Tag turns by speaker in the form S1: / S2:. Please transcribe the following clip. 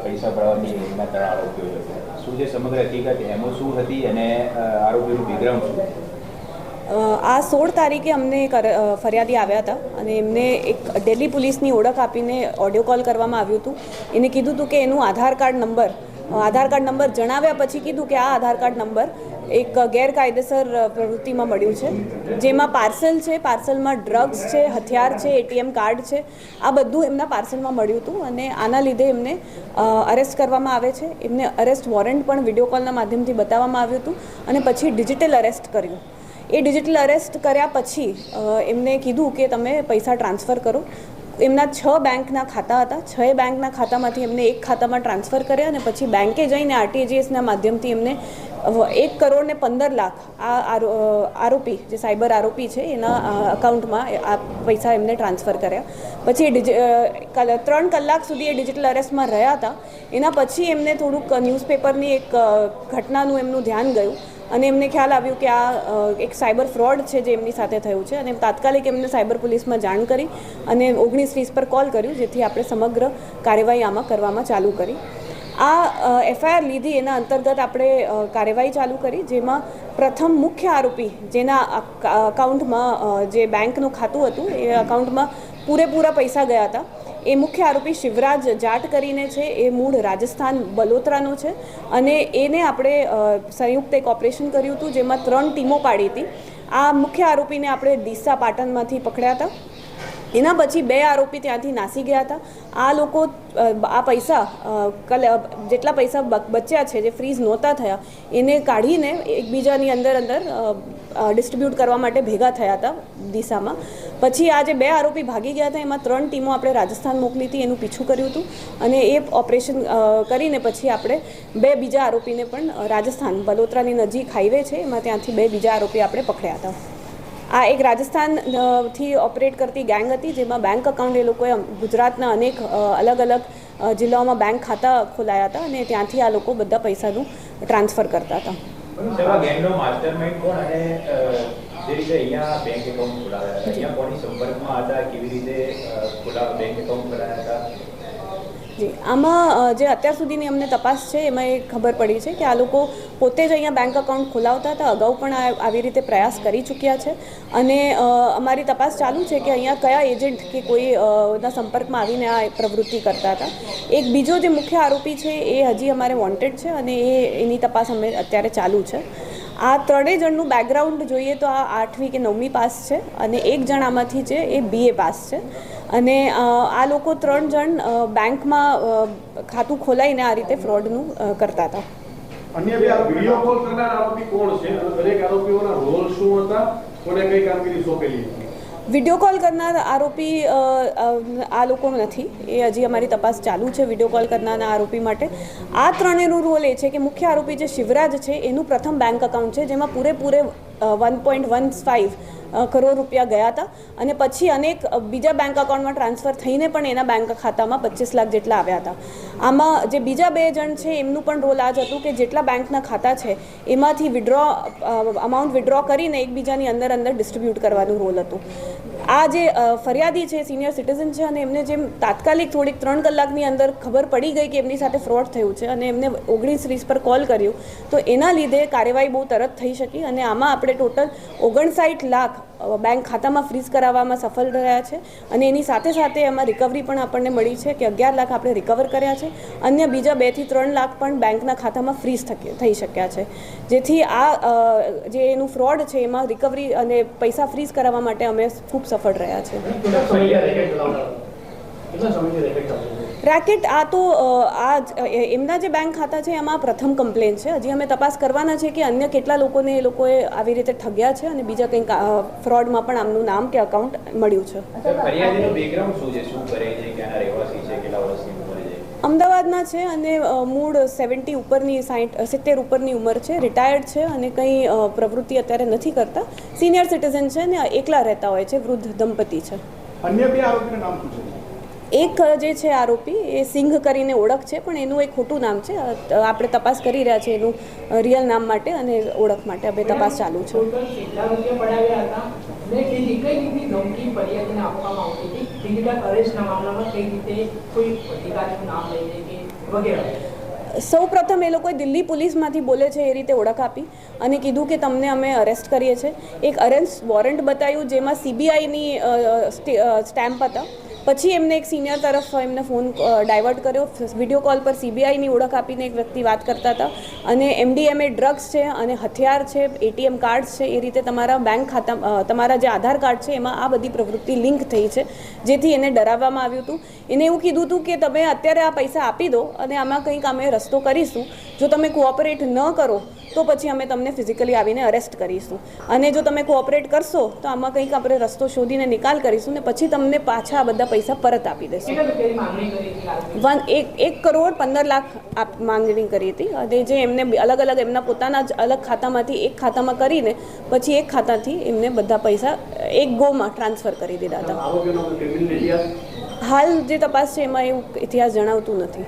S1: પૈસા ભરવાની યોજના 3 આરોપીઓ છે. શું છે સમગ્ર હકીકત, એમાં શું હતી અને આરોપીનું બેકગ્રાઉન્ડ શું?
S2: આ 16 તારીખે અમને ફરિયાદી આવ્યા હતા અને એમને એક દિલ્હી પોલીસની ઓળખ આપીને ઓડિયો કોલ કરવામાં આવ્યું હતું. એને કીધું હતું કે એનું આધાર કાર્ડ નંબર જણાવ્યા પછી કીધું કે આ આધાર કાર્ડ નંબર એક ગેરકાયદેસર પ્રવૃત્તિમાં મળ્યું છે, જેમાં પાર્સલ છે, પાર્સલમાં ડ્રગ્સ છે, હથિયાર છે, ATM કાર્ડ છે, આ બધું એમના પાર્સલમાં મળ્યું હતું અને આના લીધે એમને અરેસ્ટ કરવામાં આવે છે. એમને અરેસ્ટ વોરંટ પણ વિડીયો કોલના માધ્યમથી બતાવવામાં આવ્યું હતું અને પછી ડિજિટલ અરેસ્ટ કર્યું. એ ડિજિટલ અરેસ્ટ કર્યા પછી એમને કીધું કે તમે પૈસા ટ્રાન્સફર કરો. એમના 6 બેંકના ખાતા હતા. 6 બેંકના ખાતામાંથી એમને એક ખાતામાં ટ્રાન્સફર કર્યા અને પછી બેંકે જઈને RTGSના માધ્યમથી એમને 1,15,00,000 આ આરોપી જે સાયબર આરોપી છે એના અકાઉન્ટમાં આ પૈસા એમને ટ્રાન્સફર કર્યા. પછી 3 કલાક સુધી એ ડિજિટલ અરેસ્ટમાં રહ્યા હતા. એના પછી એમને થોડુંક ન્યૂઝપેપરની એક ઘટનાનું એમનું ધ્યાન ગયું અને એમને ખ્યાલ આવ્યું કે આ એક સાયબર ફ્રોડ છે જે એમની સાથે થયું છે અને તાત્કાલિક એમને સાયબર પોલીસમાં જાણ કરી અને 1920 પર કોલ કર્યું, જેથી આપણે સમગ્ર કાર્યવાહી આમાં કરવામાં ચાલુ કરી. આ FIR લીધી એના અંતર્ગત આપણે કાર્યવાહી ચાલુ કરી, જેમાં પ્રથમ મુખ્ય આરોપી જેના અકાઉન્ટમાં જે બેંકનું ખાતું હતું એ અકાઉન્ટમાં પૂરેપૂરા પૈસા ગયા હતા, એ મુખ્ય આરોપી શિવરાજ જાટ કરીને છે. એ મૂળ રાજસ્થાન બલોતરાનો છે અને એને આપણે સંયુક્ત એક ઓપરેશન કર્યું હતું જેમાં 3 ટીમો પાડી હતી. આ મુખ્ય આરોપીને આપણે ડીસા પાટણમાંથી પકડ્યા હતા. એના પછી 2 આરોપી ત્યાંથી નાસી ગયા હતા. આ લોકો આ પૈસા જેટલા પૈસા બચ્યા છે જે ફ્રીઝ નહોતા થયા એને કાઢીને એકબીજાની અંદર ડિસ્ટ્રીબ્યુટ કરવા માટે ભેગા થયા હતા દિશામાં. પછી આ જે 2 આરોપી ભાગી ગયા હતા એમાં 3 ટીમો આપણે રાજસ્થાન મોકલી હતી, એનું પીછું કર્યું હતું અને એ ઓપરેશન કરીને પછી આપણે 2 બીજા આરોપીને પણ રાજસ્થાન બલોતરાની નજીક હાઈવે છે એમાં ત્યાંથી 2 બીજા આરોપી આપણે પકડ્યા હતા. આ એક રાજસ્થાનથી ઓપરેટ કરતી ગેંગ હતી જેમાં બેંક અકાઉન્ટ એ લોકોએ ગુજરાતના અનેક અલગ અલગ જિલ્લાઓમાં બેંક ખાતા ખોલાયા હતા અને ત્યાંથી આ લોકો બધા પૈસાનું ટ્રાન્સફર કરતા હતા.
S1: ગેંગનો માસ્ટરમાઇન્ડ કોણ અને જે રીતે અહીંયા બેંક એકાઉન્ટ ખોલાવ્યા હતા, અહીંયા કોની સંપર્કમાં હતા, કેવી રીતે બેંક એકાઉન્ટ ખોલાવ્યા હતા?
S2: જી, આમાં જે અત્યાર સુધીની અમને તપાસ છે એમાં એ ખબર પડી છે કે આ લોકો પોતે જ અહીંયા બેંક અકાઉન્ટ ખોલાવતા હતા. અગાઉ પણ આવી રીતે પ્રયાસ કરી ચૂક્યા છે અને અમારી તપાસ ચાલુ છે કે અહીંયા કયા એજન્ટ કે કોઈના સંપર્કમાં આવીને આ પ્રવૃત્તિ કરતા હતા. એક બીજો જે મુખ્ય આરોપી છે એ હજી અમારે વોન્ટેડ છે અને એની તપાસ અમે અત્યારે ચાલુ છે. આ 3 જણનું બેકગ્રાઉન્ડ જોઈએ તો આ 8મી કે 9મી પાસ છે અને એક જણ આમાંથી છે એ BA પાસ છે અને આ લોકો 3 જણ બેંકમાં ખાતું ખોલાઈને આ રીતે ફ્રોડનું કરતા હતા.
S3: અન્ય બે વિડિયો કોલ કરનાર આરોપી કોણ છે અને દરેક આરોપીઓના રોલ શું હતા, કોને કઈ કામગીરી સોંપેલી હતી?
S2: વિડીયો કોલ કરનાર આરોપી આ લોકો નથી, એ હજી અમારી તપાસ ચાલુ છે. વિડીયો કોલ કરનારના આરોપી માટે આ 3નો રોલ એ છે કે મુખ્ય આરોપી જે શિવરાજ છે એનું પ્રથમ બેંક અકાઉન્ટ છે જેમાં પૂરેપૂરે 1.15 કરોડ રૂપિયા ગયા હતા અને પછી અનેક બીજા બેંક અકાઉન્ટમાં ટ્રાન્સફર થઈને પણ એના બેંક ખાતામાં 25 લાખ જેટલા આવ્યા હતા. આમાં જે બીજા 2 જણ છે એમનું પણ રોલ આ જ હતું કે જેટલા બેંકના ખાતા છે એમાંથી અમાઉન્ટ વિડ્રો કરીને એકબીજાની અંદર ડિસ્ટ્રીબ્યુટ કરવાનું રોલ હતું. આ જે ફરિયાદી છે સિનિયર સિટીઝન છે અને એમને જેમ તાત્કાલિક થોડીક 3 કલાકની અંદર ખબર પડી ગઈ કે એમની સાથે ફ્રોડ થયું છે અને એમને 1920 પર કોલ કર્યું તો એના લીધે કાર્યવાહી બહુ તરત થઈ શકી અને આમાં આપણે ટોટલ 59 લાખ બેંક ખાતામાં ફ્રીઝ કરાવવામાં સફળ રહ્યા છે અને એની સાથે સાથે એમાં રિકવરી પણ આપણને મળી છે કે 11 લાખ આપણે રિકવર કર્યા છે. અન્ય બીજા 2 થી 3 લાખ પણ બેંકના ખાતામાં ફ્રીઝ થઈ શક્યા છે, જેથી આ જે એનું ફ્રોડ છે એમાં રિકવરી અને પૈસા ફ્રીઝ કરાવવા માટે અમે ખૂબ સફળ રહ્યા છે. રેકેટ આ તો એમના જે બેંક ખાતા છે એમાં પ્રથમ કમ્પ્લેન છે. હજી અમે તપાસ કરવાના છે કે અન્ય કેટલા લોકોને એ લોકોએ આવી રીતે ઠગ્યા છે અને બીજા કંઈક ફ્રોડમાં પણ આમનું નામ કે અકાઉન્ટ મળ્યું છે. અમદાવાદના છે અને મૂળ 70 ઉપરની 70 ઉપરની ઉંમર છે, રિટાયર્ડ છે અને કંઈ પ્રવૃત્તિ અત્યારે નથી કરતા. સિનિયર સિટીઝન છે ને એકલા રહેતા હોય છે, વૃદ્ધ દંપતી છે.
S3: અન્ય 2 આરોપીના નામ શું છે?
S2: એક જે છે આરોપી એ સિંઘ કરીને ઓળખ છે પણ એનું એક ખોટું નામ છે. આપણે તપાસ કરી રહ્યા છીએ એનું રિયલ નામ માટે અને ઓળખ માટે હવે તપાસ ચાલુ છે.
S4: કઈ રીતની ધમકી ફરિયાદને આપવામાં આવતી હતી, ડિજિટલ અરેસ્ટના મામલામાં કઈ રીતે કોઈ અધિકારીનું નામ લઈને કે વગેરે?
S2: સૌ પ્રથમ એ લોકોએ દિલ્હી પોલીસમાંથી બોલે છે એ રીતે ઓળખ આપી અને કીધું કે તમને અમે અરેસ્ટ કરીએ છીએ. એક અરેસ્ટ વોરંટ બતાવ્યું જેમાં CBIની સ્ટેમ્પ હતા. પછી એમને એક સિનિયર તરફ એમને ફોન ડાયવર્ટ કર્યો. વિડીયો કોલ પર CBIની ઓળખ આપીને એક વ્યક્તિ વાત કરતા હતા અને MDMA ડ્રગ્સ છે અને હથિયાર છે, ATM કાર્ડ્સ છે, એ રીતે તમારા બેંક ખાતા, તમારા જે આધાર કાર્ડ છે એમાં આ બધી પ્રવૃત્તિ લિંક થઈ છે, જેથી એને ડરાવવામાં આવ્યું હતું. એને એવું કીધું હતું કે તમે અત્યારે આ પૈસા આપી દો અને આમાં કંઈક અમે રસ્તો કરીશું, જો તમે કોઓપરેટ ન કરો તો પછી અમે તમને ફિઝિકલી આવીને અરેસ્ટ કરીશું, અને જો તમે કોઓપરેટ કરશો તો આમાં કંઈક આપણે રસ્તો શોધીને નિકાલ કરીશું ને પછી તમને પાછા આ બધા પૈસા પરત આપી દેશું. 1 કરોડ 15 લાખ માંગણી કરી હતી અને જે એમને અલગ અલગ એમના પોતાના જ અલગ ખાતામાંથી એક ખાતામાં કરીને પછી એક ખાતાથી એમને બધા પૈસા એક ગોમાં ટ્રાન્સફર કરી દીધા હતા.
S3: આરોપીનો ક્રિમિનલ ઇતિહાસ
S2: હાલ જે તપાસ છે એમાં એવું ઇતિહાસ જણાવતું નથી.